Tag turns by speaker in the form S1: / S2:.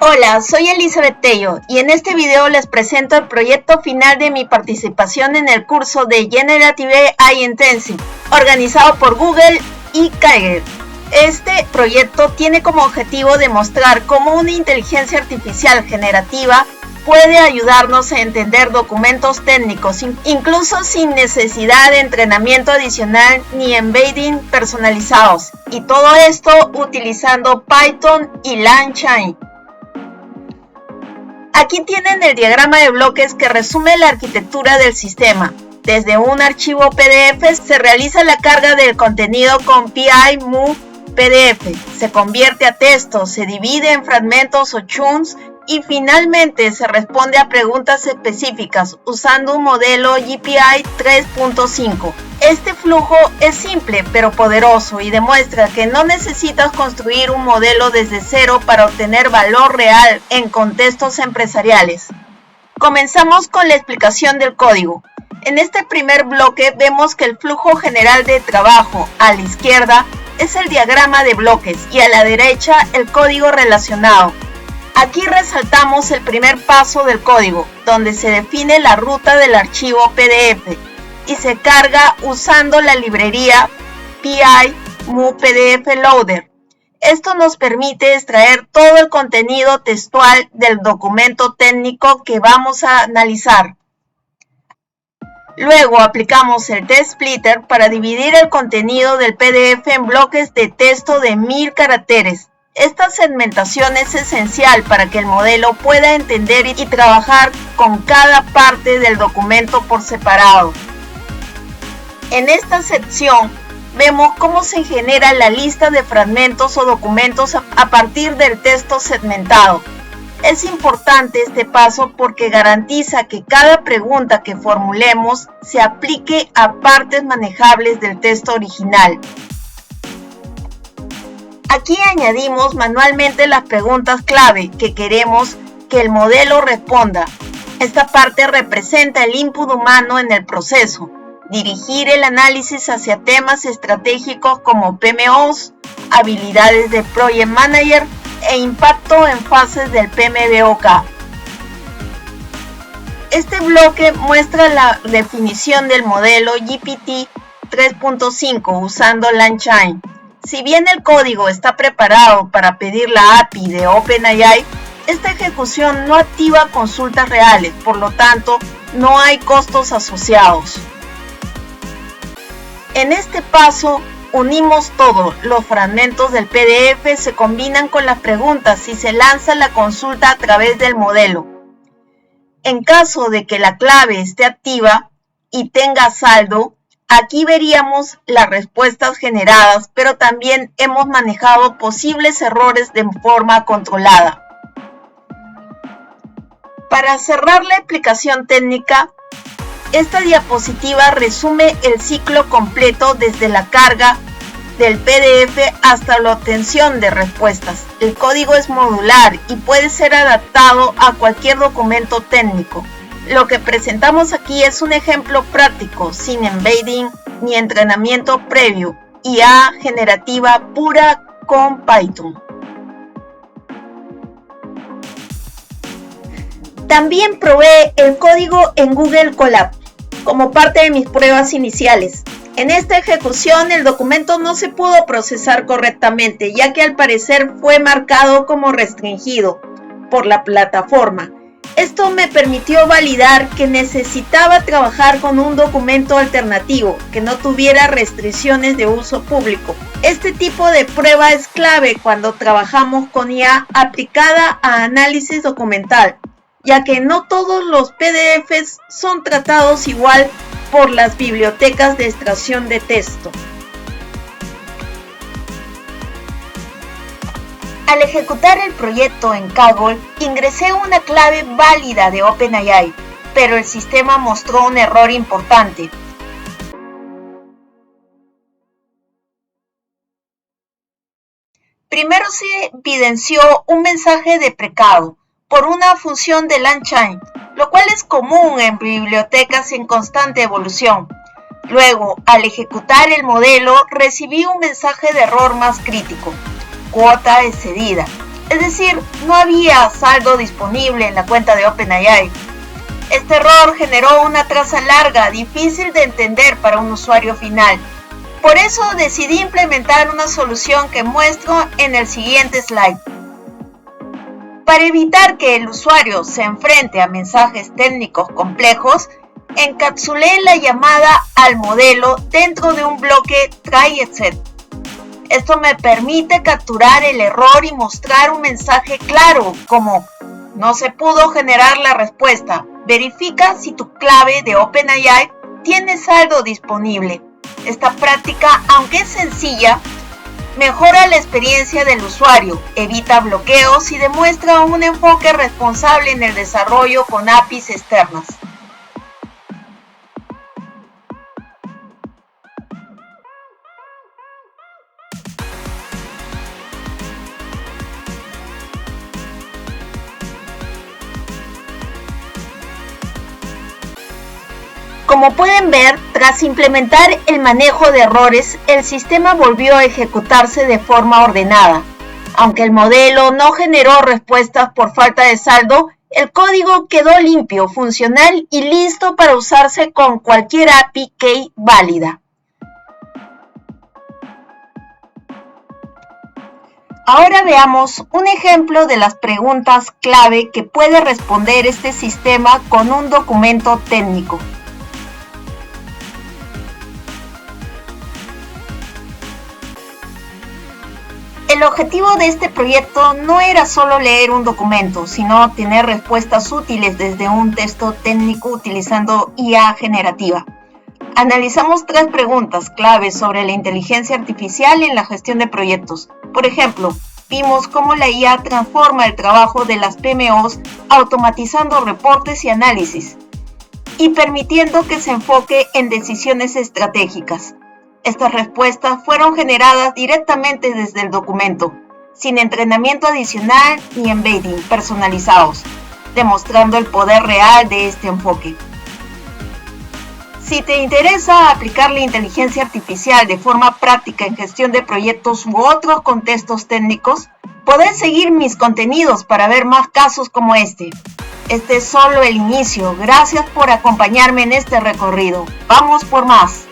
S1: Hola, soy Elizabeth Tello y en este video les presento el proyecto final de mi participación en el curso de Generative AI Intensive, organizado por Google y Kaggle. Este proyecto tiene como objetivo demostrar cómo una inteligencia artificial generativa puede ayudarnos a entender documentos técnicos, incluso sin necesidad de entrenamiento adicional ni embedding personalizados, y todo esto utilizando Python y LangChain. Aquí tienen el diagrama de bloques que resume la arquitectura del sistema. Desde un archivo PDF se realiza la carga del contenido con PI-MOO PDF, se convierte a texto, se divide en fragmentos o chunks y finalmente se responde a preguntas específicas usando un modelo GPI 3.5. Este flujo es simple pero poderoso y demuestra que no necesitas construir un modelo desde cero para obtener valor real en contextos empresariales. Comenzamos con la explicación del código. En este primer bloque vemos que el flujo general de trabajo a la izquierda es el diagrama de bloques y a la derecha el código relacionado. Aquí resaltamos el primer paso del código, donde se define la ruta del archivo PDF y se carga usando la librería PI-MOO PDF Loader. Esto nos permite extraer todo el contenido textual del documento técnico que vamos a analizar. Luego aplicamos el TextSplitter para dividir el contenido del PDF en bloques de texto de 1000 caracteres. Esta segmentación es esencial para que el modelo pueda entender y trabajar con cada parte del documento por separado. En esta sección vemos cómo se genera la lista de fragmentos o documentos a partir del texto segmentado. Es importante este paso porque garantiza que cada pregunta que formulemos se aplique a partes manejables del texto original. Aquí añadimos manualmente las preguntas clave que queremos que el modelo responda. Esta parte representa el input humano en el proceso. Dirigir el análisis hacia temas estratégicos como PMOs, habilidades de Project Manager e impacto en fases del PMBOK. Este bloque muestra la definición del modelo GPT 3.5 usando LangChain. Si bien el código está preparado para pedir la API de OpenAI, esta ejecución no activa consultas reales, por lo tanto, no hay costos asociados. En este paso, unimos todo. Los fragmentos del PDF se combinan con las preguntas y se lanza la consulta a través del modelo. En caso de que la clave esté activa y tenga saldo, aquí veríamos las respuestas generadas, pero también hemos manejado posibles errores de forma controlada. Para cerrar la explicación técnica, esta diapositiva resume el ciclo completo desde la carga del PDF hasta la obtención de respuestas. El código es modular y puede ser adaptado a cualquier documento técnico. Lo que presentamos aquí es un ejemplo práctico, sin embedding ni entrenamiento previo, IA generativa pura con Python. También probé el código en Google Colab como parte de mis pruebas iniciales. En esta ejecución el documento no se pudo procesar correctamente, ya que al parecer fue marcado como restringido por la plataforma. Esto me permitió validar que necesitaba trabajar con un documento alternativo que no tuviera restricciones de uso público. Este tipo de prueba es clave cuando trabajamos con IA aplicada a análisis documental, ya que no todos los PDFs son tratados igual por las bibliotecas de extracción de texto. Al ejecutar el proyecto en Kaggle, ingresé una clave válida de OpenAI, pero el sistema mostró un error importante. Primero se evidenció un mensaje deprecado por una función de LangChain, lo cual es común en bibliotecas en constante evolución. Luego, al ejecutar el modelo, recibí un mensaje de error más crítico: cuota excedida. Es decir, no había saldo disponible en la cuenta de OpenAI. Este error generó una traza larga, difícil de entender para un usuario final. Por eso decidí implementar una solución que muestro en el siguiente slide. Para evitar que el usuario se enfrente a mensajes técnicos complejos, encapsulé la llamada al modelo dentro de un bloque try-set. Esto me permite capturar el error y mostrar un mensaje claro, como no se pudo generar la respuesta. Verifica si tu clave de OpenAI tiene saldo disponible. Esta práctica, aunque es sencilla, mejora la experiencia del usuario, evita bloqueos y demuestra un enfoque responsable en el desarrollo con APIs externas. Como pueden ver, tras implementar el manejo de errores, el sistema volvió a ejecutarse de forma ordenada. Aunque el modelo no generó respuestas por falta de saldo, el código quedó limpio, funcional y listo para usarse con cualquier API Key válida. Ahora veamos un ejemplo de las preguntas clave que puede responder este sistema con un documento técnico. El objetivo de este proyecto no era solo leer un documento, sino obtener respuestas útiles desde un texto técnico utilizando IA generativa. Analizamos 3 preguntas claves sobre la inteligencia artificial en la gestión de proyectos. Por ejemplo, vimos cómo la IA transforma el trabajo de las PMOs automatizando reportes y análisis y permitiendo que se enfoque en decisiones estratégicas. Estas respuestas fueron generadas directamente desde el documento, sin entrenamiento adicional ni embedding personalizados, demostrando el poder real de este enfoque. Si te interesa aplicar la inteligencia artificial de forma práctica en gestión de proyectos u otros contextos técnicos, podés seguir mis contenidos para ver más casos como este. Este es solo el inicio. Gracias por acompañarme en este recorrido. ¡Vamos por más!